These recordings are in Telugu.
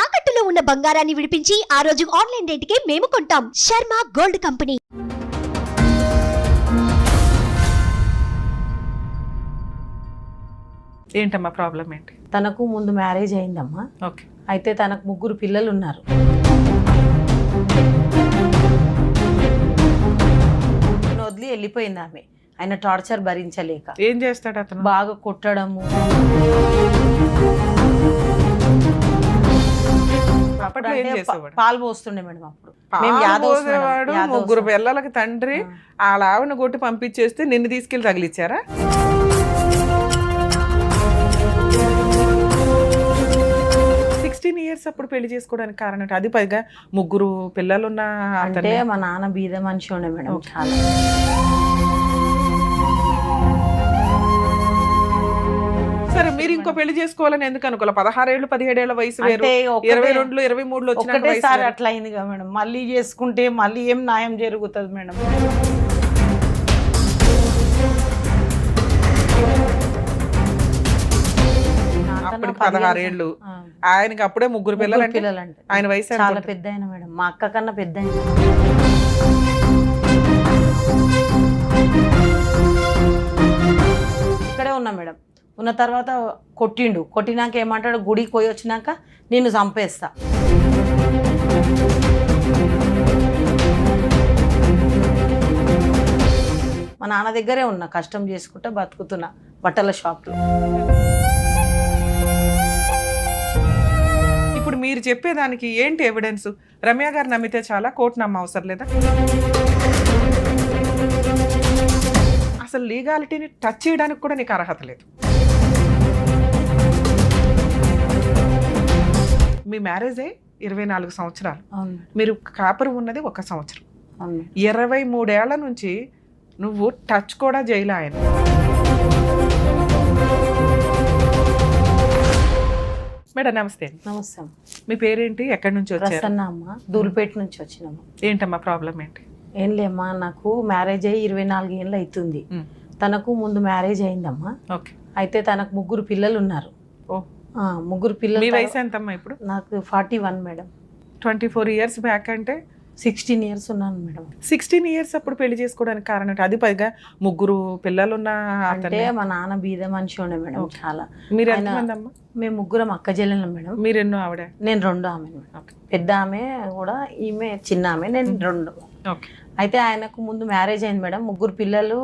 తాకట్టులో ఉన్న బంగారాన్ని విడిపించి ఆ రోజు ఆన్లైన్ రేటుకే మేము కొంటాం. Sharma gold company. ఏంటమ్మా ప్రాబ్లం ఏంటి? తనకు ముందు మ్యారేజ్ అయిందమ్మా. ఓకే. అయితే తనకు 3 పిల్లలు ఉన్నారు. వదిలి వెళ్ళిపోయింది ఆమె. ఆయన టార్చర్ భరించలేక. ఏం చేస్తాడు అతను? బాగా కొట్టడము. పాలు పోస్తుండే మేడం. అప్పుడు పోసేవాడు. 3 పిల్లలకి తండ్రి. వాళ్ళ ఆవిడని కొట్టి పంపించేస్తే నిన్ను తీసుకెళ్లి తగిలిచ్చారా? ఇయర్స్ అప్పుడు పెళ్లి చేసుకోవడానికి కారణం అది పైగా 3 పిల్లలున్న. అంటే మా నాన్న బీద మనిషి ఉండే మేడం. చాలా సరే, మీరు ఇంకో పెళ్లి చేసుకోవాలని ఎందుకు అనుకోవాలి? 16 ఏళ్ళు 17 ఏళ్ల వయసు వేరు, 22 23 ఒకటేసారి అట్లా అయిందిగా మేడం. మళ్ళీ చేసుకుంటే మళ్ళీ ఏం న్యాయం జరుగుతుంది మేడం? అప్పటికి 16 ఏళ్ళు, ఆయనకి అప్పుడే 3 పిల్లలు. పిల్లలంటే ఆయన వయసు చాలా పెద్ద అయిన మేడం. మా అక్క కన్నా పెద్ద అయిన. ఇక్కడే ఉన్నా మేడం. ఉన్న తర్వాత కొట్టిండు. కొట్టినాక ఏమంటాడు, గుడికి పోయి వచ్చినాక నిన్ను చంపేస్తా. మా నాన్న దగ్గరే ఉన్నా, కష్టం చేసుకుంటా బతుకుతున్నా బట్టల షాప్లో. ఇప్పుడు మీరు చెప్పేదానికి ఏంటి ఎవిడెన్స్? రమ్య గారు నమ్మితే చాలా, కోర్టు నమ్మ అవసరం లేదా? అసలు లీగాలిటీని టచ్ చేయడానికి కూడా నీకు అర్హత లేదు. మీ మ్యారేజే 24 సంవత్సరాలు, మీరు కాపురం ఉన్నది 1 సంవత్సరం. 23 ఏళ్ల నుంచి నువ్వు టచ్ కూడా చేయలే ఆయన. మేడం నమస్తే. నమస్తే. మీ పేరేంటి? ఎక్కడి నుంచి వచ్చారు? ప్రసన్న అమ్మ, దూల్పేట నుంచి వచ్చినాము. ఏంటమ్మా ప్రాబ్లం ఏంటి? ఏం లేమ్మా, నాకు మ్యారేజ్ అయ్యి 24 ఏళ్ళు అవుతుంది. తనకు ముందు మ్యారేజ్ అయిందమ్మా. ఓకే. అయితే తనకు 3 పిల్లలు ఉన్నారు. 3 పిల్లలు. మీ వయసు ఎంతమ్మా ఇప్పుడు? నాకు 41 మేడం. 24 ఇయర్స్ బ్యాక్ అంటే 16 ఇయర్స్ ఉన్నాను మేడం. 16 ఇయర్స్ అప్పుడు పెళ్లి చేసుకోవడానికి కారణం అది పైగా 3 పిల్లలున్న. అంటే మా నాన్న బీద మనిషి ఉండే మేడం. చాలా. మీరు ఎంతమంది అమ్మా? మేము 3 అక్క చెల్లెలు మేడం. మీరు ఎన్నో? ఆవిడ? నేను 2 ఆమె మేడం. పెద్ద ఆమె కూడా, ఈమె చిన్న ఆమె, నేను 2. అయితే ఆయనకు ముందు మ్యారేజ్ అయింది మేడం. 3 పిల్లలు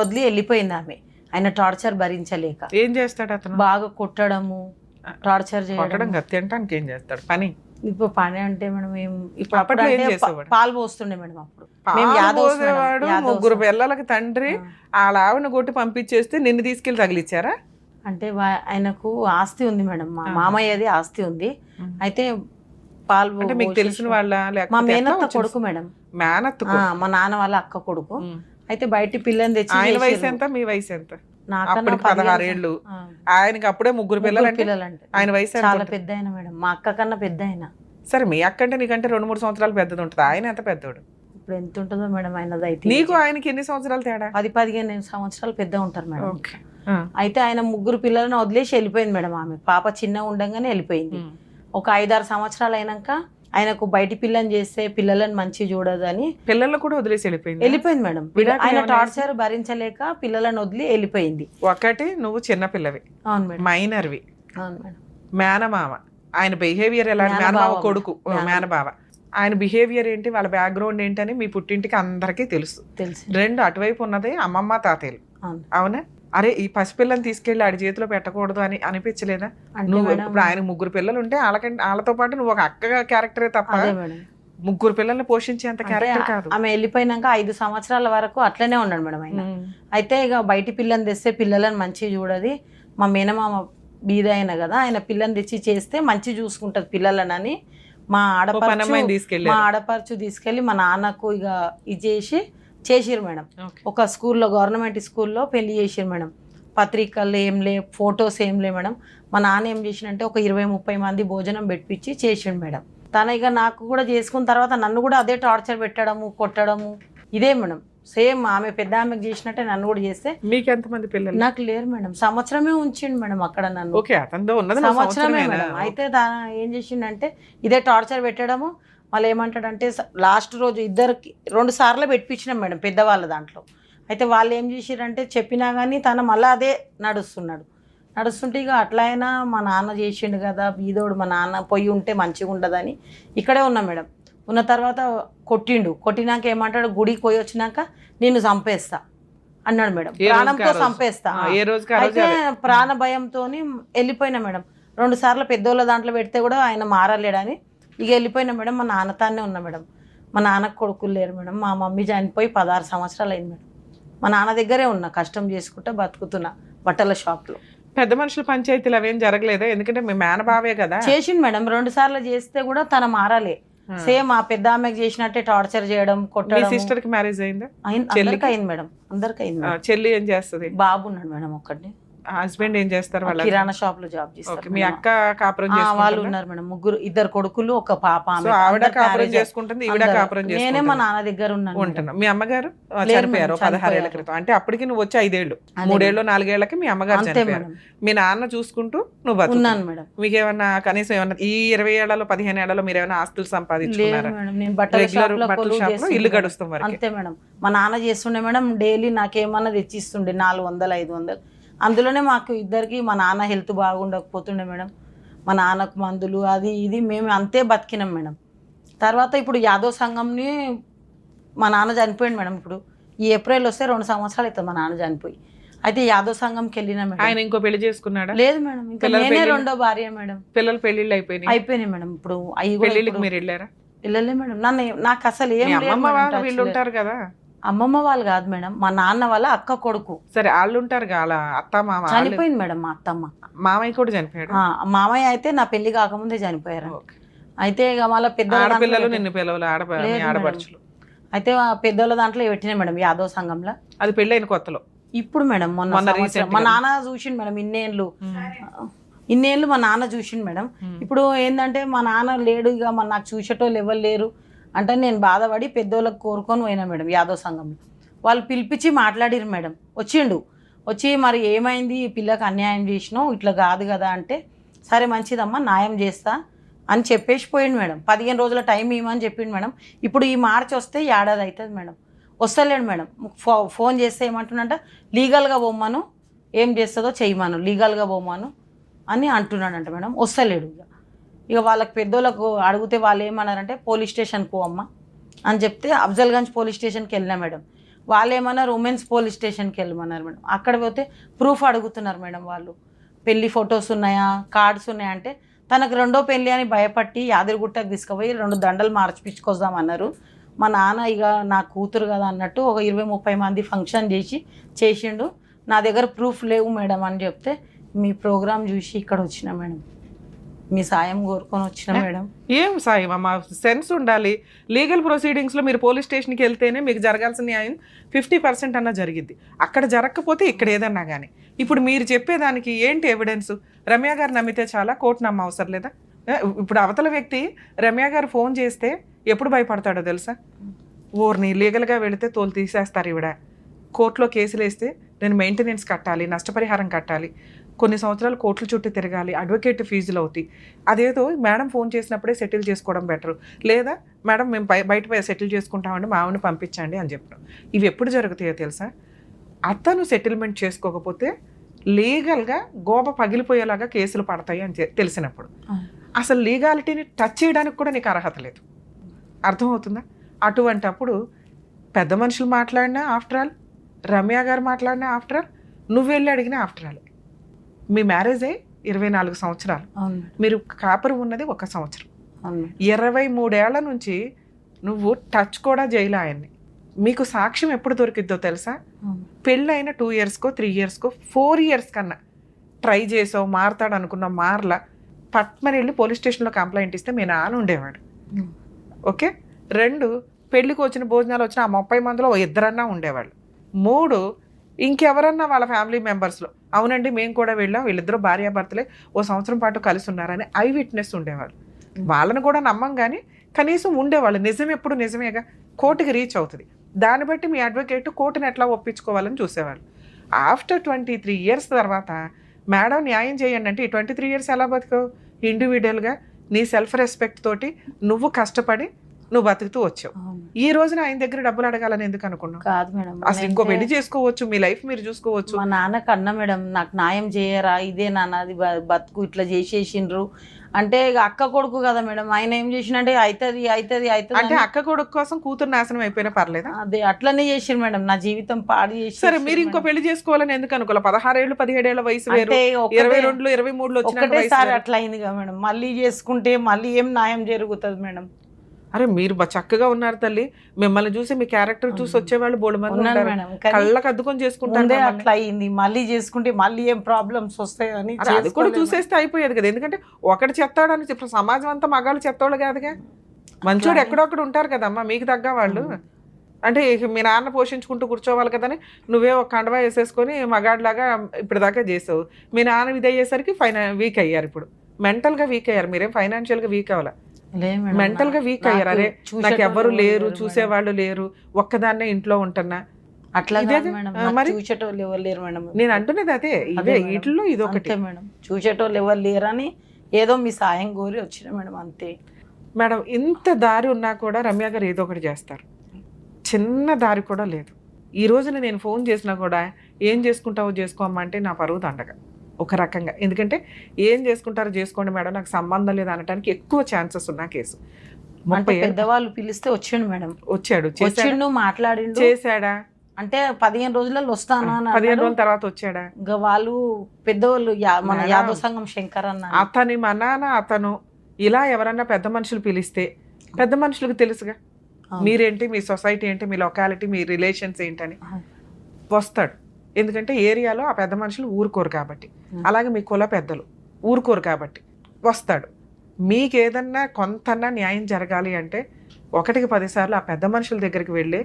వదిలి వెళ్ళిపోయింది ఆమె. ఆయన టార్చర్ భరించలేక. ఏం చేస్తాడు అతను? బాగా కొట్టడము, టార్చర్ చేయడం. తినడానికి ఏం చేస్తాడు పని? ఇప్పుడు పని అంటే మేడం ఇప్పుడు పాలు పోస్తుండే మేడం. అప్పుడు పోసేవాడు. 3 పిల్లలకి తండ్రి. వాళ్ళ ఆవిడని కొట్టి పంపించేస్తే నిన్ను తీసుకెళ్లి తగిలిచ్చారా? అంటే ఆయనకు ఆస్తి ఉంది మేడం. మా మామయ్యది ఆస్తి ఉంది. అయితే పాలు అంటే మీకు తెలిసిన వాళ్ళ? మా మేనత్త కొడుకు మేడం. మేనత్త? మా నాన్న వాళ్ళ అక్క కొడుకు. అయితే బయట పిల్లని తెచ్చి. ఆయన వయసు ఎంత? మీ వయసు ఎంత? నాకన్నా 16 ఏళ్ళు, ఆయనకి అప్పుడే 3 పిల్లలు. ఆయన వయసు చాలా పెద్ద అయిన మేడం. మా అక్క కన్నా పెద్ద అయిన. సరే, మీ అక్క అంటే నీకంటే 2-3 సంవత్సరాలు పెద్దది ఉంటుంది. ఆయన ఎంత పెద్దోడు? ఇప్పుడు ఎంత ఉంటుందో మేడం ఆయనది. అయితే నీకు ఆయనకి ఎన్ని సంవత్సరాలు తేడా? 10-15 సంవత్సరాలు పెద్ద ఉంటారు మేడం. అయితే ఆయన 3 పిల్లలను వదిలేసి వెళ్ళిపోయింది మేడం. ఆమె పాప చిన్నగా ఉండగానే వెళ్ళిపోయింది. ఒక 5-6 సంవత్సరాలు అయినాక ఆయనకు బయట పిల్లని చేస్తే పిల్లలను మంచి చూడదు అని పిల్లలు కూడా వదిలేసి వెళ్ళిపోయింది మేడం. ఆయన టార్చర్ భరించలేక పిల్లలను వదిలి వెళ్ళిపోయింది. ఒకటి, నువ్వు చిన్న పిల్లవి. అవును మేడం. మైనర్వి. అవును మేడం. మేనమామ ఆయన బిహేవియర్ ఎలా? మేనమామ కొడుకు, మేనబావ. ఆయన బిహేవియర్ ఏంటి, వాళ్ళ బ్యాక్గ్రౌండ్ ఏంటని మీ పుట్టింటికి అందరికీ తెలుసు. 2 అటువైపు ఉన్నది అమ్మమ్మ తాతయ్యలు. అవునా? అరే, ఈ పసిపిల్లని తీసుకెళ్లి ఆడి చేతిలో పెట్టకూడదు అని అనిపించలేదా? నువ్వు ఇప్పుడు ఆయన 3 పిల్లలు ఉంటే వాళ్ళతో పాటు నువ్వు ఒక అక్క క్యారెక్టరే తప్ప 3 పిల్లల్ని పోషించేంత క్యారెక్టర్ కాదు. ఆమె వెళ్ళిపోయినాక 5 సంవత్సరాల వరకు అట్లనే ఉన్నాడు మేడం ఆయన. అయితే ఇక బయట పిల్లని తెస్తే పిల్లలను మంచిగా చూడది. మా మేనమామ బీద అయిన కదా, ఆయన పిల్లని తెచ్చి చేస్తే మంచి చూసుకుంటది పిల్లలనని మా ఆడపరచు తీసుకెళ్ళి మా నాన్నకు ఇక ఇది చేసిరు మేడం. ఒక స్కూల్లో, గవర్నమెంట్ స్కూల్లో పెళ్లి చేసిరు మేడం. పత్రికలు ఏం లే, ఫొటోస్ ఏం లే మేడం. మా నాన్న ఏం చేసినంటే ఒక 20-30 మంది భోజనం పెట్టించి చేసిండు మేడం. తన ఇక నాకు కూడా చేసుకున్న తర్వాత నన్ను కూడా అదే టార్చర్ పెట్టడము, కొట్టడము, ఇదే మేడం. సేమ్ ఆమె పెద్ద ఆమెకు చేసినట్టే నన్ను కూడా చేస్తే. మీకు ఎంతమంది పిల్లలు? నాకు లేరు మేడం, సంవత్సరమే ఉంచిండు మేడం అక్కడ నన్ను. ఓకే, అతనితో ఉన్నది సంవత్సరమే మేడం. అయితే ఏం చేసిండంటే ఇదే టార్చర్ పెట్టడము. మళ్ళీ ఏమంటాడంటే లాస్ట్ రోజు ఇద్దరికి 2 సార్లు పెట్టించినాం మేడం పెద్దవాళ్ళ దాంట్లో. అయితే వాళ్ళు ఏం చేసిరంటే చెప్పినా కానీ తను మళ్ళీ అదే నడుస్తుంటే ఇక అట్లా అయినా మా నాన్న చేసిండు కదా బీదోడు, మా నాన్న పొయ్యి ఉంటే మంచిగా ఉండదని ఇక్కడే ఉన్నా మేడం. ఉన్న తర్వాత కొట్టినాక ఏమంటాడు, గుడికి పోయి వచ్చినాక నిన్ను చంపేస్తా అన్నాడు మేడం. ప్రాణంతో చంపేస్తా. అయితే ప్రాణ భయంతో వెళ్ళిపోయినా మేడం. 2 సార్లు పెద్దోళ్ళ దాంట్లో పెడితే కూడా ఆయన మారలేడని ఇక వెళ్ళిపోయినా మేడం. మా నాన్నతానే ఉన్నా మేడం. మా నాన్నకు కొడుకులు లేరు మేడం. మా మమ్మీ చనిపోయి 16 సంవత్సరాలు అయింది మేడం. మా నాన్న దగ్గరే ఉన్నా, కష్టం చేసుకుంటా బతుకుతున్నా బట్టల షాప్లో. పెద్ద మనుషుల పంచాయతీలు అవేం జరగలేదా? ఎందుకంటే మీ మేనబావే కదా. చేసిండు మేడం, 2 సార్లు చేస్తే కూడా తన మారాలే. సేమ్ ఆ పెద్ద ఆమెకు చేసినట్టే టార్చర్ చేయడం, కొట్టడం. సిస్టర్ కి మ్యారేజ్ అయిందా? అందరికి అయింది మేడం, అందరికి అయింది. చెల్లి ఏం చేస్తుంది? బాబు ఉన్నాడు మేడం ఒక్కడిని. హస్బెండ్ ఏం చేస్తారు? వాళ్ళ కిరాణా షాప్ లో జాబ్ చేస్తారు. మీ అక్క కాపురం వాళ్ళు ఉన్నారు మేడం, 2 కొడుకులు, ఒక పాప. ఆవిడ కాపురం చేసుకుంటుంది, ఈవిడ కాపురం చేసుకుంటుంది. నేనే మా నాన్న దగ్గర ఉన్నాను. మీ అమ్మగారు చనిపోయారు 16 ఏళ్ల క్రితం. అంటే అప్పటికి నువ్వు వచ్చి 5 ఏళ్ళు, 3 ఏళ్ళు 4 ఏళ్లకి మీ అమ్మగారు చనిపోయారు. మీ నాన్న చూసుకుంటూ నువ్వు బతుకున్నాను మేడం. మీకేమన్నా కనీసం ఏమన్నా ఈ 20 ఏళ్లలో 15 ఏళ్లలో మీరు ఏమైనా ఆస్తులు సంపాదించుకున్నారా? బట్టల షాప్ లో ఇల్లు గడుస్తాం అంతే మేడం. మా నాన్న చేస్తుండే మేడం, డైలీ నాకేమన్నా తెచ్చిస్తుండే 400 500. అందులోనే మాకు ఇద్దరికి మా నాన్న హెల్త్ బాగుండకపోతుండే మేడం. మా నాన్నకు మందులు అది ఇది మేము అంతే బతికినాం మేడం. తర్వాత ఇప్పుడు యాదవ్ సంఘంని మా నాన్న చనిపోయింది మేడం. ఇప్పుడు ఈ ఏప్రిల్ వస్తే 2 సంవత్సరాలు అవుతుంది మా నాన్న చనిపోయి. అయితే యాదవ్ సంఘంకి వెళ్ళినా మేడం. ఆయన ఇంకో పెళ్లి చేసుకున్నాడా? లేదు మేడం, ఇంకా నేనే 2వ భార్య మేడం. పిల్లలు పెళ్లిళ్ళు అయిపోయినాయి మేడం. ఇప్పుడు పెళ్లిళ్ళకి మీరు వెళ్ళారా? వెళ్ళలే మేడం. నాకు అసలు ఏం వీళ్ళు ఉంటారు కదా. అమ్మమ్మ వాళ్ళు కాదు మేడం, మా నాన్న వాళ్ళ అక్క కొడుకు. సరే, వాళ్ళు ఉంటారు కదా, అత్త మామ. చనిపోయింది మేడం మా అత్తమ్మ. మామయ్య కూడా చనిపోయాడు. మామయ్య అయితే నా పెళ్లి కాకముందే చనిపోయారు. అయితే ఇక మళ్ళీ ఆడపిల్లలు నిన్ను పిల్లలు ఆడపడుచులు. అయితే పెద్దోళ్ళ దాంట్లో పెట్టినా మేడం యాదవ్ సంఘంలో. అది పెళ్ళైన కొత్తలో. ఇప్పుడు మేడం మొన్న మా నాన్న చూసిండు మేడం. ఇన్నేళ్ళు మా నాన్న చూసిండు మేడం. ఇప్పుడు ఏంటంటే మా నాన్న లేడు, ఇక నాకు చూసేటోళ్ళు ఎవరు లేరు అంటే నేను బాధపడి పెద్దోళ్ళకి కోరుకొని పోయినా మేడం యాదవ్ సంఘంలో. వాళ్ళు పిలిపించి మాట్లాడిరు మేడం. వచ్చి మరి ఏమైంది, ఈ పిల్లకి అన్యాయం చేసినావు, ఇట్లా కాదు కదా అంటే, సరే మంచిదమ్మా న్యాయం చేస్తా అని చెప్పేసి పోయిండు మేడం. 15 రోజుల టైం ఇవ్వమని చెప్పిండు మేడం. ఇప్పుడు ఈ మార్చి వస్తే 1 ఏడాది అవుతుంది మేడం. వస్తలేడు మేడం. ఫోన్ చేస్తే ఏమంటున్నాడంటే లీగల్గా పోమ్మను, ఏం చేస్తుందో చెయ్యమను, లీగల్గా పోమ్మను అని అంటున్నాడంట మేడం. వస్తలేడు. ఇక వాళ్ళకి పెద్దోళ్ళకు అడిగితే వాళ్ళు ఏమన్నారంటే పోలీస్ స్టేషన్కి పోవమ్మా అని చెప్తే అఫ్జల్గంజ్ పోలీస్ స్టేషన్కి వెళ్ళినా మేడం. వాళ్ళు ఏమన్నారు ఉమెన్స్ పోలీస్ స్టేషన్కి వెళ్ళమన్నారు మేడం. అక్కడ పోతే ప్రూఫ్ అడుగుతున్నారు మేడం. వాళ్ళు పెళ్లి ఫొటోస్ ఉన్నాయా, కార్డ్స్ ఉన్నాయా అంటే తనకు 2వ పెళ్లి అని భయపట్టి యాదగిరిగుట్టకు తీసుకుపోయి 2 దండలు మార్చిపించుకొద్దామన్నారు. మా నాన్న ఇక నా కూతురు కదా అన్నట్టు ఒక 20-30 మంది ఫంక్షన్ చేసిండు. నా దగ్గర ప్రూఫ్ లేవు మేడం అని చెప్తే మీ ప్రోగ్రామ్ చూసి ఇక్కడ వచ్చిన మేడం, మీ సాయం కోరుకొని వచ్చిన మేడం. ఏం సాయం అమ్మా, సెన్స్ ఉండాలి. లీగల్ ప్రొసీడింగ్స్లో మీరు పోలీస్ స్టేషన్కి వెళ్తేనే మీకు జరగాల్సిన న్యాయం 50% అన్నా జరిగిద్ది. అక్కడ జరగకపోతే ఇక్కడ ఏదన్నా కానీ. ఇప్పుడు మీరు చెప్పేదానికి ఏంటి ఎవిడెన్స్? రమ్య గారు నమ్మితే చాలా, కోర్టు నమ్మ అవసరం లేదా? ఇప్పుడు అవతల వ్యక్తి రమ్య గారు ఫోన్ చేస్తే ఎప్పుడు భయపడతాడో తెలుసా? ఊరిని లీగల్గా వెళితే తోలు తీసేస్తారు. ఈవిడ కోర్టులో కేసులు వేస్తే నేను మెయింటెనెన్స్ కట్టాలి, నష్టపరిహారం కట్టాలి, కొన్ని సంవత్సరాలు కోర్టుల చుట్టూ తిరగాలి, అడ్వకేట్ ఫీజులు అవుతాయి. అదేదో మేడం ఫోన్ చేసినప్పుడే సెటిల్ చేసుకోవడం బెటర్. లేదా మేడం మేము బయట సెటిల్ చేసుకుంటామండి, మా ఆవిడని పంపించండి అని చెప్పడం. ఇవి ఎప్పుడు జరుగుతాయో తెలుసా? అతను సెటిల్మెంట్ చేసుకోకపోతే లీగల్గా గోప పగిలిపోయేలాగా కేసులు పడతాయి అని తెలిసినప్పుడు అసలు లీగాలిటీని టచ్ చేయడానికి కూడా నీకు అర్హత లేదు. అర్థమవుతుందా? అటువంటి అప్పుడు పెద్ద మనుషులు మాట్లాడినా ఆఫ్టర్ ఆల్, రమ్య గారు మాట్లాడినా ఆఫ్టర్ ఆల్, నువ్వు వెళ్ళి అడిగినా ఆఫ్టర్ ఆల్. మీ మ్యారేజ్ అయ్యి 24 సంవత్సరాలు, మీరు కాపురం ఉన్నది 1 సంవత్సరం. 23 ఏళ్ల నుంచి నువ్వు టచ్ కూడా చేయలే ఆయన్ని. మీకు సాక్ష్యం ఎప్పుడు దొరికిద్దో తెలుసా? పెళ్ళైన 2 ఇయర్స్కో 3 ఇయర్స్కో 4 ఇయర్స్ కన్నా ట్రై చేసావు, మారతాడు అనుకున్న మార్ల పట్మని వెళ్ళి పోలీస్ స్టేషన్లో కంప్లైంట్ ఇస్తే మీ నాన్న ఉండేవాడు. ఓకే. 2, పెళ్ళికి వచ్చిన భోజనాలు వచ్చిన ఆ 30 మందిలో 2 ఉండేవాళ్ళు. 3, ఇంకెవరన్నా వాళ్ళ ఫ్యామిలీ మెంబర్స్లో అవునండి మేము కూడా వెళ్ళాం, వీళ్ళిద్దరూ భార్యాభర్తలే 1 సంవత్సరం పాటు కలిసి ఉన్నారని ఐ విట్నెస్ ఉండేవాళ్ళు. వాళ్ళని కూడా నమ్మం కానీ కనీసం ఉండేవాళ్ళు. నిజం ఎప్పుడు నిజమేగా, కోర్టుకి రీచ్ అవుతుంది. దాన్ని బట్టి మీ అడ్వకేట్ కోర్టుని ఎట్లా ఒప్పించుకోవాలని చూసేవాళ్ళు. ఆఫ్టర్ 23 years తర్వాత మేడం న్యాయం చేయండి అంటే ఈ 23 years ఎలా బతుకవు? ఇండివిజువల్గా నీ సెల్ఫ్ రెస్పెక్ట్ తోటి నువ్వు కష్టపడి నువ్వు బతుకుతూ వచ్చావు. ఈ రోజున ఆయన దగ్గర డబ్బులు అడగాలని ఎందుకు అనుకున్నావు? కాదు మేడం, అసలు ఇంకో పెళ్లి చేసుకోవచ్చు, మీ లైఫ్ మీరు చూసుకోవచ్చు. మా నాన్నకు అన్న మేడం నాకు న్యాయం చేయరా, ఇదే నాన్న అది బతుకు ఇట్లా చేసేసిండ్రు అంటే ఇక అక్క కొడుకు కదా మేడం, ఆయన ఏం చేసిండే అవుతుంది అవుతుంది అవుతుంది అంటే అక్క కొడుకు కోసం కూతురు నాశనం అయిపోయినా పర్లేదా? అదే అట్లనే చేసిండు మేడం, నా జీవితం పాడు చేసి. సరే మీరు ఇంకో పెళ్లి చేసుకోవాలని ఎందుకు అనుకోలే? 16 ఏళ్ళు 17 ఏళ్ల వయసు వేరు, 22 23 ఒకటేసారి అట్లా అయింది కదా మేడం. మళ్ళీ చేసుకుంటే మళ్ళీ ఏం న్యాయం జరుగుతుంది మేడం? అరే మీరు చక్కగా ఉన్నారు తల్లి, మిమ్మల్ని చూసి మీ క్యారెక్టర్ చూసి వచ్చేవాళ్ళు బోడు మంది ఉన్నారు. కళ్ళకి అద్దుకొని చేసుకుంటారు. అట్లా అయింది, మళ్ళీ చేసుకుంటే మళ్ళీ ఏం ప్రాబ్లమ్స్ వస్తాయని అది కూడా చూసేస్తే అయిపోయేది కదా. ఎందుకంటే ఒకటి చెత్తాడని ఇప్పుడు సమాజం అంతా మగాళ్ళు చెత్తోళ్ళు కాదుగా, మంచోడు ఎక్కడొక్కడ ఉంటారు కదమ్మా మీకు తగ్గ వాళ్ళు. అంటే మీ నాన్న పోషించుకుంటూ కూర్చోవాలి కదని నువ్వే ఒక కండవా వేసేసుకొని మగాడిలాగా ఇప్పటిదాకా చేసావు. మీ నాన్న ఇది అయ్యేసరికి వీక్ అయ్యారు, ఇప్పుడు మెంటల్గా వీక్ అయ్యారు. మీరేం ఫైనాన్షియల్గా వీక్ అవ్వాలి, మెంటల్ గా వీక్ అయ్యారు. అరే నాకు ఎవరు లేరు, చూసేవాళ్ళు లేరు, ఒక్కదాన్నే ఇంట్లో ఉంటున్నా. అట్లా మరి చూసేటోళ్ళు ఎవరు లేరు మేడం. నేను అంటున్నది అదే, ఇవే వీటిలో ఇది ఒకటి మేడం. చూసేటోళ్ళు ఎవరు లేరని ఏదో మీ సాయం కోరి వచ్చిన మేడం, అంతే మేడం. ఇంత దారి ఉన్నా కూడా రమ్య గారు ఏదో ఒకటి చేస్తారు, చిన్న దారి కూడా లేదు. ఈ రోజున నేను ఫోన్ చేసినా కూడా ఏం చేసుకుంటావో చేసుకోమ్మా అంటే నా పరువు దండగా ఒక రకంగా. ఎందుకంటే ఏం చేసుకుంటారో చేసుకోండి మేడం, నాకు సంబంధం లేదు అనడానికి ఎక్కువ ఛాన్సెస్ ఉన్న కేసు. పెద్దవాళ్ళు పిలిస్తే వచ్చాడు మేడం, వచ్చాడు మాట్లాడిండు, చేశాడా అంటే 15 రోజులలో వస్తాను, 15 రోజుల తర్వాత వచ్చాడా? ఇంకా వాళ్ళు పెద్దవాళ్ళు మన యాదవ సంఘం శంకర్ అన్న అతని మా నాన్న అతను ఇలా ఎవరన్నా పెద్ద మనుషులు పిలిస్తే పెద్ద మనుషులకు తెలుసుగా మీరేంటి, మీ సొసైటీ ఏంటి, మీ లొకాలిటీ, మీ రిలేషన్స్ ఏంటని వస్తాడు. ఎందుకంటే ఏరియాలో ఆ పెద్ద మనుషులు ఊరుకోరు కాబట్టి, అలాగే మీ కుల పెద్దలు ఊరుకోరు కాబట్టి వస్తాడు. మీకు ఏదన్నా కొంతన్నా న్యాయం జరగాలి అంటే 1కి 10 సార్లు ఆ పెద్ద మనుషుల దగ్గరికి వెళ్ళి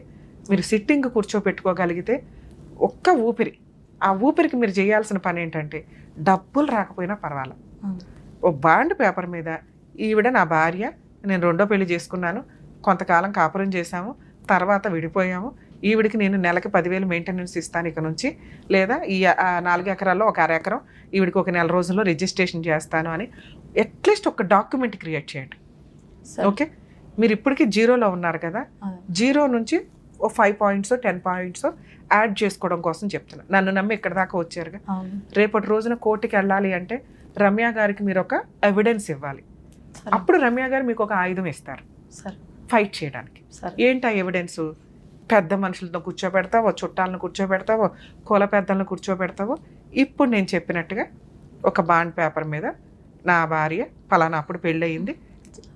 మీరు సిట్టింగ్ కూర్చోపెట్టుకోగలిగితే ఒక్క ఊపిరి, ఆ ఊపిరికి మీరు చేయాల్సిన పని ఏంటంటే డబ్బులు రాకపోయినా పర్వాలేదు, ఓ బాండ్ పేపర్ మీద ఈవిడ నా భార్య, నేను 2వ పెళ్లి చేసుకున్నాను, కొంతకాలం కాపురం చేశాము, తర్వాత విడిపోయాము, ఈవిడికి నేను నెలకి 10,000 మెయింటెనెన్స్ ఇస్తాను ఇక నుంచి, లేదా ఈ 4 ఎకరాల్లో ఒక 1/2 ఎకరం ఈవిడికి ఒక నెల రోజుల్లో రిజిస్ట్రేషన్ చేస్తాను అని అట్లీస్ట్ ఒక డాక్యుమెంట్ క్రియేట్ చేయండి. ఓకే, మీరు ఇప్పటికీ 0లో ఉన్నారు కదా, 0 నుంచి ఓ 5 points 10 points యాడ్ చేసుకోవడం కోసం చెప్తున్నా. నన్ను నమ్మి ఇక్కడ దాకా వచ్చారుగా, రేపటి రోజున కోర్టుకి వెళ్ళాలి అంటే రమ్య గారికి మీరు ఒక ఎవిడెన్స్ ఇవ్వాలి. అప్పుడు రమ్య గారు మీకు ఒక ఆయుధం ఇస్తారు ఫైట్ చేయడానికి. ఏంటి ఆ ఎవిడెన్స్? పెద్ద మనుషులతో కూర్చోబెడతావో, చుట్టాలను కూర్చోబెడతావో, కుల పెద్దలను కూర్చోబెడతావో, ఇప్పుడు నేను చెప్పినట్టుగా ఒక బాండ్ పేపర్ మీద నా భార్య పలానా అప్పుడు పెళ్ళి అయింది,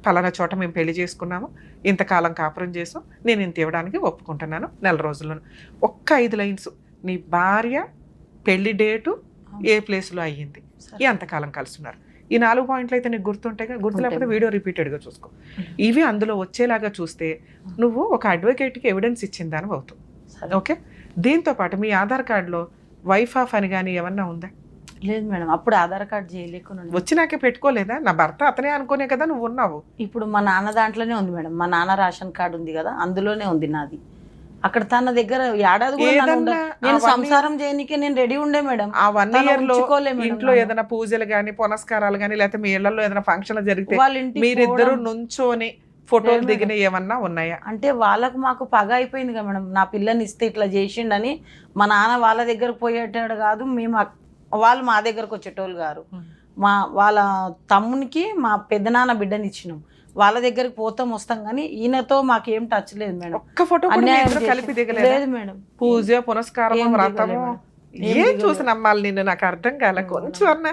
పలానా చోట మేము పెళ్లి చేసుకున్నాము, ఇంతకాలం కాపురం చేసాం, నేను ఇంత ఇవ్వడానికి ఒప్పుకుంటున్నాను నెల రోజుల్లో. ఒక్క 5 lines, నీ భార్య పెళ్లి డేటు ఏ ప్లేస్లో అయ్యింది, ఎంతకాలం కలుస్తున్నారు, ఈ 4 points అయితే నీకు గుర్తుంటాయి కదా. గుర్తు లేకపోతే వీడియో రిపీటెడ్గా చూసుకో. ఇవి అందులో వచ్చేలాగా చూస్తే నువ్వు ఒక అడ్వకేట్కి ఎవిడెన్స్ ఇచ్చిందని అవుతావు. ఓకే, దీంతో పాటు మీ ఆధార్ కార్డులో వైఫ్ ఆఫ్ అని కానీ ఏమన్నా ఉందా? లేదు మేడం, అప్పుడు ఆధార్ కార్డు చేయలేకుండా వచ్చినాకే పెట్టుకోలేదా? నా భర్త అతనే అనుకునే కదా నువ్వు ఉన్నావు. ఇప్పుడు మా నాన్న దాంట్లోనే ఉంది మేడం, మా నాన్న రేషన్ కార్డు ఉంది కదా, అందులోనే ఉంది నాది. అక్కడ తన దగ్గర ఏడాది కూడా నేను సంసారం చేయనికే నేను రెడీ ఉండే మేడం. ఆ 1 year లో ఇంట్లో ఏదైనా పూజలు గానీ పునస్కారాలు గానీ లేకపోతే మీ ఇళ్లలో ఏదైనా ఫంక్షన్లు జరిగితే మీరిద్దరు నుంచోని ఫోటోలు దిగిన ఏమన్నా ఉన్నాయా? అంటే వాళ్ళకు మాకు పగ అయిపోయింది కదా మేడం, నా పిల్లని ఇస్తే ఇట్లా చేసిండని. మా నాన్న వాళ్ళ దగ్గరకు పోయేటాడు కాదు, మేము వాళ్ళు మా దగ్గరకు వచ్చేటోళ్ళు గారు. వాళ్ళ తమ్మునికి మా పెద్దనాన్న బిడ్డని ఇచ్చినాం, వాళ్ళ దగ్గరికి పోతాం వస్తాం కానీ ఈయనతో మాకేం టచ్ లేదు మేడం. ఒక్క ఫోటో కలిపి దిగలేదు మేడం. పూజ పునస్కారం వ్రతము ఏం చూసి నమ్మాలి నిన్ను? నాకు అర్థం కాలే. కొంచెం అన్న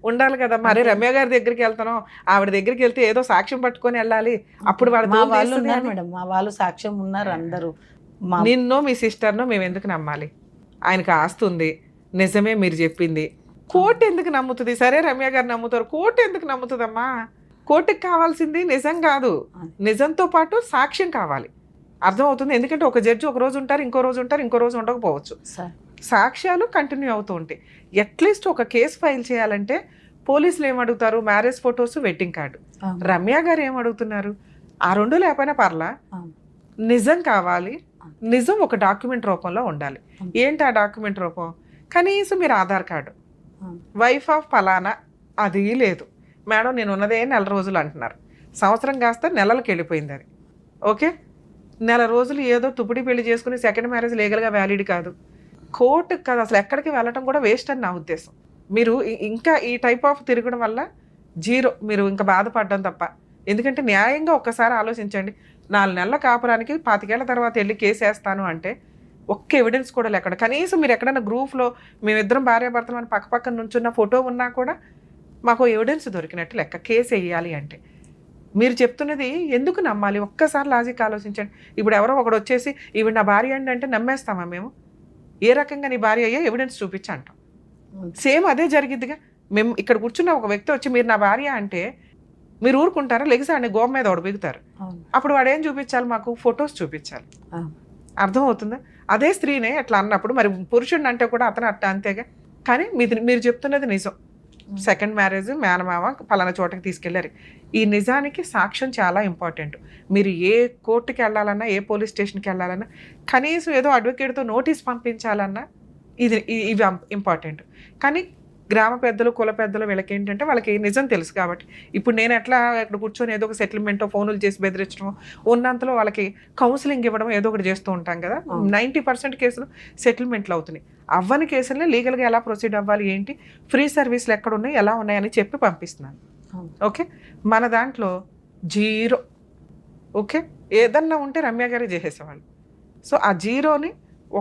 ఉండాలి కదా. మరి రమ్య గారి దగ్గరికి వెళ్తాను, ఆవిడ దగ్గరికి వెళ్తే ఏదో సాక్ష్యం పట్టుకొని వెళ్ళాలి. అప్పుడు మా వాళ్ళు ఉన్నారు మేడం, మా వాళ్ళు సాక్ష్యం ఉన్నారు అందరూ. నిన్నో మీ సిస్టర్నో మేము ఎందుకు నమ్మాలి? ఆయనకు ఆస్తుంది నిజమే మీరు చెప్పింది, కోర్టు ఎందుకు నమ్ముతుంది? సరే రమ్య గారు నమ్ముతారు, కోర్టు ఎందుకు నమ్ముతుందమ్మా? కోర్టుకి కావాల్సింది నిజం కాదు, నిజంతో పాటు సాక్ష్యం కావాలి. అర్థమవుతుంది? ఎందుకంటే ఒక జడ్జి ఒక రోజు ఉంటారు, ఇంకో రోజు ఉంటారు, ఇంకో రోజు ఉండకపోవచ్చు. సాక్ష్యాలు కంటిన్యూ అవుతూ ఉంటాయి. అట్లీస్ట్ ఒక కేసు ఫైల్ చేయాలంటే పోలీసులు ఏమడుగుతారు? Marriage photos, wedding card. Ramya garu ఏమడుగుతున్నారు? ఆ 2 లేకపోయినా పర్లా, నిజం కావాలి, నిజం ఒక డాక్యుమెంట్ రూపంలో ఉండాలి. ఏంటి ఆ డాక్యుమెంట్ రూపం? కనీసం మీరు ఆధార్ కార్డు, వైఫ్ ఆఫ్ ఫలానా, అది లేదు మేడం, నేను ఉన్నదే నెల రోజులు అంటున్నారు. సంవత్సరం కాస్త నెలలకు వెళ్ళిపోయింది అది. ఓకే, నెల రోజులు ఏదో తుపిడి పెళ్లి చేసుకుని సెకండ్ మ్యారేజ్ లీగల్గా వ్యాలిడ్ కాదు, కోర్టుకు కాదు, అసలు ఎక్కడికి వెళ్ళటం కూడా వేస్ట్ అని నా ఉద్దేశం. మీరు ఇంకా ఈ టైప్ ఆఫ్ తిరగడం వల్ల జీరో, మీరు ఇంకా బాధపడడం తప్ప. ఎందుకంటే న్యాయంగా ఒక్కసారి ఆలోచించండి. 4 నెలల కాపురానికి 25 ఏళ్ల తర్వాత వెళ్ళి కేసు వేస్తాను అంటే ఒక్క ఎవిడెన్స్ కూడా లేకుండా, కనీసం మీరు ఎక్కడైనా గ్రూప్లో మేమిద్దరం భార్యాభర్తలు అని పక్కన నుంచున్న ఫోటో ఉన్నా కూడా మాకు ఎవిడెన్స్ దొరికినట్టు లెక్క కేసు వేయాలి అంటే. మీరు చెప్తున్నది ఎందుకు నమ్మాలి? ఒక్కసారి లాజిక్ ఆలోచించండి. ఇప్పుడు ఎవరో ఒకడు వచ్చేసి ఈవిడ నా భార్య అండి అంటే నమ్మేస్తామా మేము? ఏ రకంగా నీ భార్య అయ్యే ఎవిడెన్స్ చూపించి అంటాం. సేమ్ అదే జరిగిద్దిగా. మేము ఇక్కడ కూర్చున్న ఒక వ్యక్తి వచ్చి మీరు నా భార్య అంటే మీరు ఊరుకుంటారా? లెగిసి ఆయన గోమ మీద ఒకడు బిగుతారు. అప్పుడు వాడు ఏం చూపించాలి? మాకు ఫొటోస్ చూపించాలి. అర్థమవుతుందా? అదే స్త్రీనే అట్లా అన్నప్పుడు మరి పురుషుడిని అంటే కూడా అతను అట్లా అంతేగా. కానీ మీరు చెప్తున్నది నిజం. సెకండ్ మ్యారేజ్, మేనమామ పలానా చోటకి తీసుకెళ్లారు. ఈ నిజానికి సాక్ష్యం చాలా ఇంపార్టెంట్. మీరు ఏ కోర్టుకి వెళ్ళాలన్నా, ఏ పోలీస్ స్టేషన్కి వెళ్ళాలన్నా, కనీసం ఏదో అడ్వకేట్తో నోటీస్ పంపించాలన్నా ఇవి ఇంపార్టెంట్. కానీ గ్రామ పెద్దలు, కుల పెద్దలు వీళ్ళకి ఏంటంటే వాళ్ళకి నిజం తెలుసు కాబట్టి, ఇప్పుడు నేను ఎట్లా ఇక్కడ కూర్చొని ఏదో ఒక సెటిల్మెంటో ఫోన్లు చేసి బెదిరించడం, ఉన్నంతలో వాళ్ళకి కౌన్సిలింగ్ ఇవ్వడం ఏదో ఒకటి చేస్తూ ఉంటాం కదా. 90% కేసులు సెటిల్మెంట్లు అవుతున్నాయి. అవ్వని కేసులనే లీగల్గా ఎలా ప్రొసీడ్ అవ్వాలి, ఏంటి ఫ్రీ సర్వీసులు ఎక్కడ ఉన్నాయి, ఎలా ఉన్నాయని చెప్పి పంపిస్తున్నాను. ఓకే, మన దాంట్లో జీరో. ఓకే, ఏదన్నా ఉంటే రమ్య గారే చేసేసేవాళ్ళు. సో ఆ జీరోని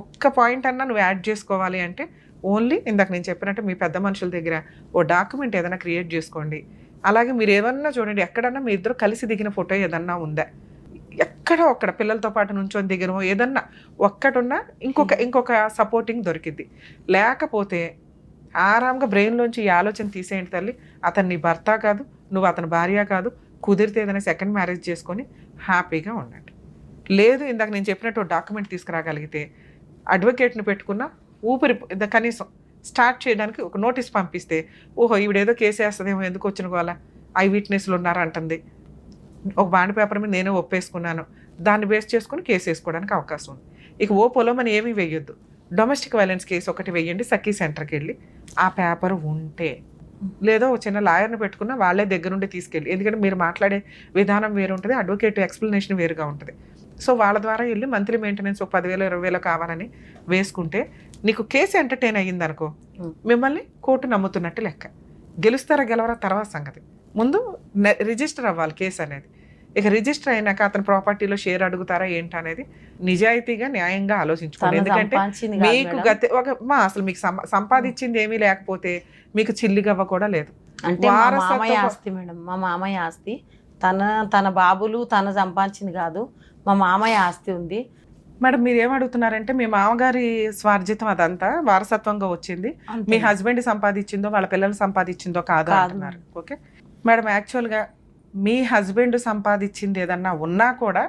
ఒక్క పాయింట్ అన్నా నువ్వు యాడ్ చేసుకోవాలి అంటే ఓన్లీ ఇందాక నేను చెప్పినట్టు మీ పెద్ద మనుషుల దగ్గర ఓ డాక్యుమెంట్ ఏదైనా క్రియేట్ చేసుకోండి. అలాగే మీరు ఏమన్నా చూడండి, ఎక్కడన్నా మీ ఇద్దరు కలిసి దిగిన ఫోటో ఏదన్నా ఉందా, ఎక్కడో ఒక్కడ పిల్లలతో పాటు నుంచొని దిగడం ఏదన్నా ఒక్కటున్నా ఇంకొక సపోర్టింగ్ దొరికిద్ది. లేకపోతే ఆరాంగా బ్రెయిన్లోంచి ఈ ఆలోచన తీసేయండి తల్లి. అతను నీ భర్త కాదు, నువ్వు అతని భార్య కాదు, కుదిరితే ఏదైనా సెకండ్ మ్యారేజ్ చేసుకొని హ్యాపీగా ఉండండి. లేదు ఇందాక నేను చెప్పినట్టు డాక్యుమెంట్ తీసుకురాగలిగితే అడ్వకేట్ని పెట్టుకున్న ఊపిరి కనీసం స్టార్ట్ చేయడానికి ఒక నోటీస్ పంపిస్తే, ఓహో ఈవిడేదో కేసు వేస్తుందేమో, ఎందుకు వచ్చిన వాళ్ళ ఐ విట్నెస్లు ఉన్నారంటుంది, ఒక బాండ్ పేపర్ మీద నేనే ఒప్పేసుకున్నాను, దాన్ని బేస్ చేసుకుని కేసు వేసుకోవడానికి అవకాశం ఉంది. ఇక ఓ పొలం ఏమీ వేయొద్దు, డొమెస్టిక్ వైలెన్స్ కేసు ఒకటి వేయండి. సఖీ సెంటర్కి వెళ్ళి ఆ పేపర్ ఉంటే, లేదో చిన్న లాయర్ని పెట్టుకున్న వాళ్ళే దగ్గర నుండి తీసుకెళ్ళి, ఎందుకంటే మీరు మాట్లాడే విధానం వేరు ఉంటుంది, అడ్వకేట్ ఎక్స్ప్లెనేషన్ వేరుగా ఉంటుంది. సో వాళ్ళ ద్వారా వెళ్ళి మంత్లీ మెయింటెనెన్స్ ఒక 10,000 20,000 కావాలని వేసుకుంటే నీకు కేసు ఎంటర్టైన్ అయ్యిందనుకో, మిమ్మల్ని కోర్టు నమ్ముతున్నట్టు లెక్క. గెలుస్తారా గెలవరా తర్వాత సంగతి, ముందు రిజిస్టర్ అవ్వాలి కేసు అనేది. ఇక రిజిస్టర్ అయినాక అతని ప్రాపర్టీలో షేర్ అడుగుతారా ఏంటి అనేది నిజాయితీగా న్యాయంగా ఆలోచించుకోండి. ఎందుకంటే మీకు అసలు మీకు సంపాదించింది ఏమీ లేకపోతే మీకు చిల్లిగవ్వ కూడా లేదు. అంటే మా మామయ్య ఆస్తి మేడం, మా మామయ్య ఆస్తి తన బాబులు తన సంపాదించింది కాదు, మా మామయ్య ఆస్తి ఉంది మేడం. మీరు ఏమడుగుతున్నారంటే మీ మామగారి స్వార్జితం అదంతా వారసత్వంగా వచ్చింది, మీ హస్బెండ్ సంపాదించిందో వాళ్ళ పిల్లలు సంపాదించిందో కాదు అంటున్నారు. ఓకే మేడం, యాక్చువల్గా మీ హస్బెండ్ సంపాదించింది ఏదన్నా ఉన్నా కూడా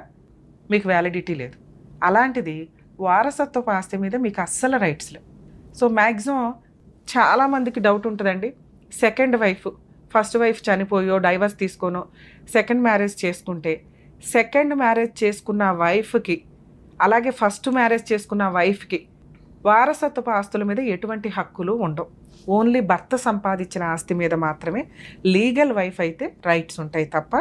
మీకు వ్యాలిడిటీ లేదు. అలాంటిది వారసత్వపు ఆస్తి మీద మీకు అస్సలు రైట్స్ లేవు. సో మ్యాక్సిమం చాలామందికి డౌట్ ఉంటుందండి, సెకండ్ వైఫ్ ఫస్ట్ వైఫ్ చనిపోయో డైవర్స్ తీసుకోనో సెకండ్ మ్యారేజ్ చేసుకుంటే, సెకండ్ మ్యారేజ్ చేసుకున్న వైఫ్కి అలాగే ఫస్ట్ మ్యారేజ్ చేసుకున్న వైఫ్కి వారసత్వపు ఆస్తుల మీద ఎటువంటి హక్కులు ఉండవు. ఓన్లీ భర్త సంపాదించిన ఆస్తి మీద మాత్రమే లీగల్ వైఫ్ అయితే రైట్స్ ఉంటాయి తప్ప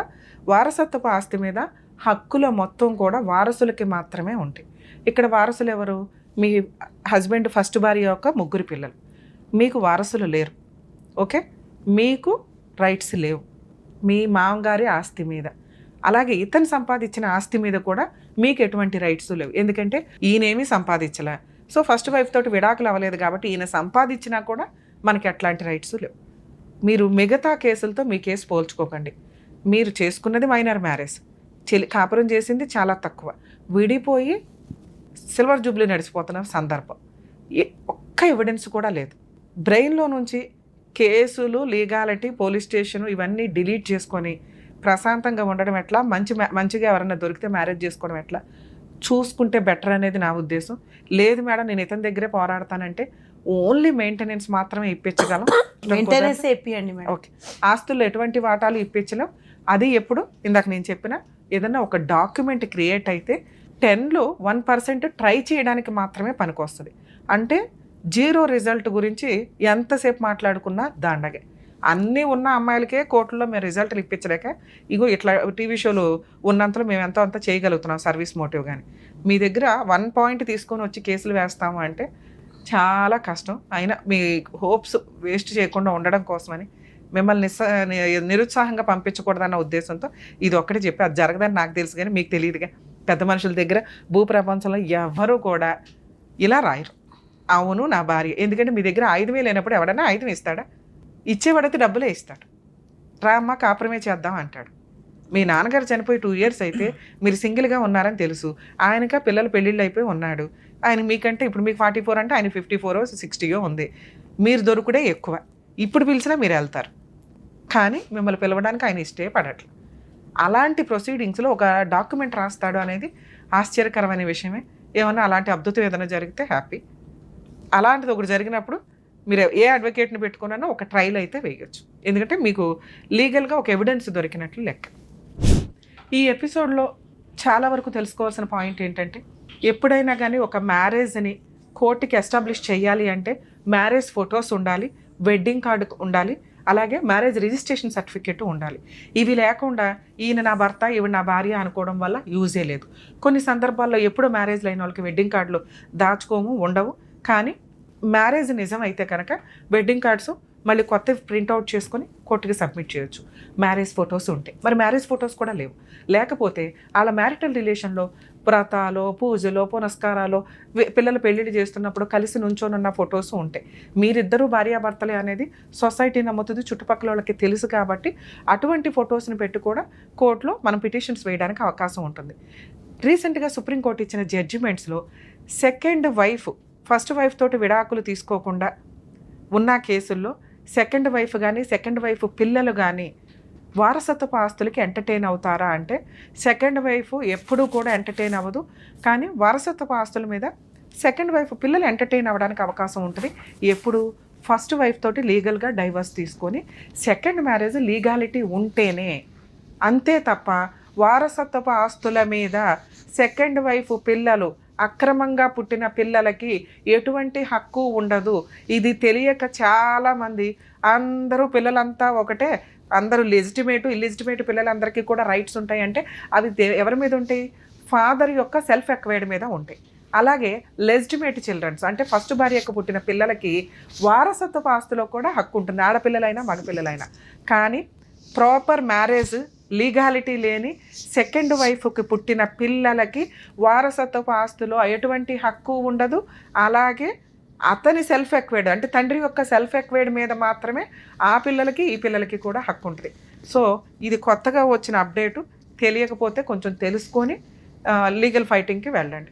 వారసత్వపు ఆస్తి మీద హక్కుల మొత్తం కూడా వారసులకి మాత్రమే ఉంటాయి. ఇక్కడ వారసులు ఎవరు? మీ హస్బెండ్ ఫస్ట్ భార్య యొక్క 3 పిల్లలు, మీకు వారసులు లేరు. ఓకే, మీకు రైట్స్ లేవు మీ మామగారి ఆస్తి మీద. అలాగే ఇతను సంపాదించిన ఆస్తి మీద కూడా మీకు ఎటువంటి రైట్స్ లేవు, ఎందుకంటే ఈయనేమీ సంపాదించలే. సో ఫస్ట్ వైఫ్ తోటి విడాకులు అవ్వలేదు కాబట్టి ఈయన సంపాదించినా కూడా మనకి ఎట్లాంటి రైట్స్ లేవు. మీరు మిగతా కేసులతో మీ కేసు పోల్చుకోకండి. మీరు చేసుకున్నది మైనర్ మ్యారేజ్, కాపురం చేసింది చాలా తక్కువ, విడిపోయి సిల్వర్ జూబ్లీ నడిచిపోతున్న సందర్భం, ఒక్క ఎవిడెన్స్ కూడా లేదు. బ్రెయిన్లో నుంచి కేసులు, లీగాలిటీ, పోలీస్ స్టేషను ఇవన్నీ డిలీట్ చేసుకొని ప్రశాంతంగా ఉండడం ఎట్లా, మంచిగా ఎవరైనా దొరికితే మ్యారేజ్ చేసుకోవడం ఎట్లా చూసుకుంటే బెటర్ అనేది నా ఉద్దేశం. లేదు మేడం నేను ఇతని దగ్గరే పోరాడతానంటే ఓన్లీ మెయింటెనెన్స్ మాత్రమే ఇప్పించగలం. ఓకే, ఆస్తుల్లో ఎటువంటి వాటాలు ఇప్పించలేం. అది ఎప్పుడు ఇందాక నేను చెప్పిన ఏదన్నా ఒక డాక్యుమెంట్ క్రియేట్ అయితే 10లో 1% ట్రై చేయడానికి మాత్రమే పనికొస్తుంది. అంటే 0 రిజల్ట్ గురించి ఎంతసేపు మాట్లాడుకున్నా దండగే. అన్నీ ఉన్న అమ్మాయిలకే కోర్టులో మేము రిజల్ట్లు ఇప్పించలేక ఇగో ఇట్లా టీవీ షోలు ఉన్నంతలో మేము ఎంతో అంత చేయగలుగుతున్నాం సర్వీస్ మోటివ్. కానీ మీ దగ్గర 1 పాయింట్ తీసుకొని వచ్చి కేసులు వేస్తాము అంటే చాలా కష్టం. అయినా మీ హోప్స్ వేస్ట్ చేయకుండా ఉండడం కోసమని మిమ్మల్ని నిరుత్సాహంగా పంపించకూడదన్న ఉద్దేశంతో ఇది ఒక్కటే చెప్పి అది జరగదని నాకు తెలుసు కానీ మీకు తెలియదుగా. పెద్ద మనుషుల దగ్గర భూప్రపంచంలో ఎవరు కూడా ఇలా రాయరు అవును నా భార్య. ఎందుకంటే మీ దగ్గర 5,000 లేనప్పుడు ఎవడన్నా 5,000 ఇస్తాడా? ఇచ్చేవాడైతే డబ్బులే ఇస్తాడు. రామ్మ కాపురమే చేద్దాం అంటాడు. మీ నాన్నగారు చనిపోయి 2 years అయితే మీరు సింగిల్గా ఉన్నారని తెలుసు. ఆయనక పిల్లలు పెళ్ళిళ్ళు అయిపోయి ఉన్నాడు. ఆయన మీకంటే ఇప్పుడు మీకు 44 అంటే ఆయన 54 60 ఉంది. మీరు దొరుకుడే ఎక్కువ. ఇప్పుడు పిలిచినా మీరు వెళ్తారు కానీ మిమ్మల్ని పిలవడానికి ఆయన ఇష్టపడట్లేదు. అలాంటి ప్రొసీడింగ్స్లో ఒక డాక్యుమెంట్ రాస్తాడు అనేది ఆశ్చర్యకరమైన విషయమే. ఏమన్నా అలాంటి అద్భుతం ఏదైనా జరిగితే హ్యాపీ. అలాంటిది ఒకటి జరిగినప్పుడు మీరు ఏ అడ్వకేట్ని పెట్టుకున్నా ఒక ట్రయల్ అయితే వేయచ్చు. ఎందుకంటే మీకు లీగల్గా ఒక ఎవిడెన్స్ దొరికినట్లు లెక్క. ఈ ఎపిసోడ్లో చాలా వరకు తెలుసుకోవాల్సిన పాయింట్ ఏంటంటే ఎప్పుడైనా కానీ ఒక మ్యారేజ్ని కోర్టుకి ఎస్టాబ్లిష్ చేయాలి అంటే మ్యారేజ్ ఫొటోస్ ఉండాలి, వెడ్డింగ్ కార్డు ఉండాలి, అలాగే మ్యారేజ్ రిజిస్ట్రేషన్ సర్టిఫికేట్ ఉండాలి. ఇవి లేకుండా ఈయన నా భర్త ఈవిడ నా భార్య అనుకోవడం వల్ల యూజే లేదు. కొన్ని సందర్భాల్లో ఎప్పుడో మ్యారేజ్లు అయిన వాళ్ళకి వెడ్డింగ్ కార్డులు దాచుకోము ఉండవు. కానీ మ్యారేజ్ నిజం అయితే కనుక వెడ్డింగ్ కార్డ్స్ మళ్ళీ కొత్త ప్రింట్అవుట్ చేసుకొని కోర్టుకి సబ్మిట్ చేయొచ్చు మ్యారేజ్ ఫొటోస్ ఉంటే. మరి మ్యారేజ్ ఫొటోస్ కూడా లేవు. లేకపోతే వాళ్ళ మ్యారిటల్ రిలేషన్లో వ్రతాలు, పూజలు, పునస్కారాలు, పిల్లలు పెళ్ళిళ్ళు చేస్తున్నప్పుడు కలిసి నుంచోనున్న ఫొటోస్ ఉంటాయి. మీరిద్దరూ భార్యాభర్తలే అనేది సొసైటీ నమ్ముతుంది, చుట్టుపక్కల వాళ్ళకి తెలుసు. కాబట్టి అటువంటి ఫొటోస్ని పెట్టి కూడా కోర్టులో మనం పిటిషన్స్ వేయడానికి అవకాశం ఉంటుంది. రీసెంట్గా సుప్రీంకోర్టు ఇచ్చిన జడ్జిమెంట్స్లో సెకండ్ వైఫ్ ఫస్ట్ వైఫ్ తోటి విడాకులు తీసుకోకుండా ఉన్న కేసుల్లో సెకండ్ వైఫ్ కానీ సెకండ్ వైఫ్ పిల్లలు కానీ వారసత్వపు ఆస్తులకి ఎంటర్టైన్ అవుతారా అంటే సెకండ్ వైఫ్ ఎప్పుడూ కూడా ఎంటర్టైన్ అవ్వదు. కానీ వారసత్వపు ఆస్తుల మీద సెకండ్ వైఫ్ పిల్లలు ఎంటర్టైన్ అవ్వడానికి అవకాశం ఉంటుంది. ఎప్పుడు ఫస్ట్ వైఫ్ తోటి లీగల్గా డైవర్స్ తీసుకొని సెకండ్ మ్యారేజ్ లీగాలిటీ ఉంటేనే. అంతే తప్ప వారసత్వపు ఆస్తుల మీద సెకండ్ వైఫ్ పిల్లలు అక్రమంగా పుట్టిన పిల్లలకి ఎటువంటి హక్కు ఉండదు. ఇది తెలియక చాలామంది అందరూ పిల్లలంతా ఒకటే, అందరూ లెజిటిమేటు ఇల్లిజిటిమేట్ పిల్లలందరికీ కూడా రైట్స్ ఉంటాయి అంటే అవి ఎవరి మీద ఉంటాయి? ఫాదర్ యొక్క సెల్ఫ్ ఎక్వైర్డ్ మీద ఉంటాయి. అలాగే లెజిటిమేట్ చిల్డ్రన్స్ అంటే ఫస్ట్ భార్యకు పుట్టిన పిల్లలకి వారసత్వపు ఆస్తిలో కూడా హక్కు ఉంటుంది, ఆడపిల్లలైనా మగపిల్లలైనా. కానీ ప్రాపర్ మ్యారేజ్ లీగాలిటీ లేని సెకండ్ వైఫ్కి పుట్టిన పిల్లలకి వారసత్వపు ఆస్తులో ఎటువంటి హక్కు ఉండదు. అలాగే అతని సెల్ఫ్ ఎక్వైర్డ్ అంటే తండ్రి యొక్క సెల్ఫ్ ఎక్వైర్డ్ మీద మాత్రమే ఆ పిల్లలకి ఈ పిల్లలకి కూడా హక్కు ఉంటుంది. సో ఇది కొత్తగా వచ్చిన అప్డేటు. తెలియకపోతే కొంచెం తెలుసుకొని లీగల్ ఫైటింగ్కి వెళ్ళండి.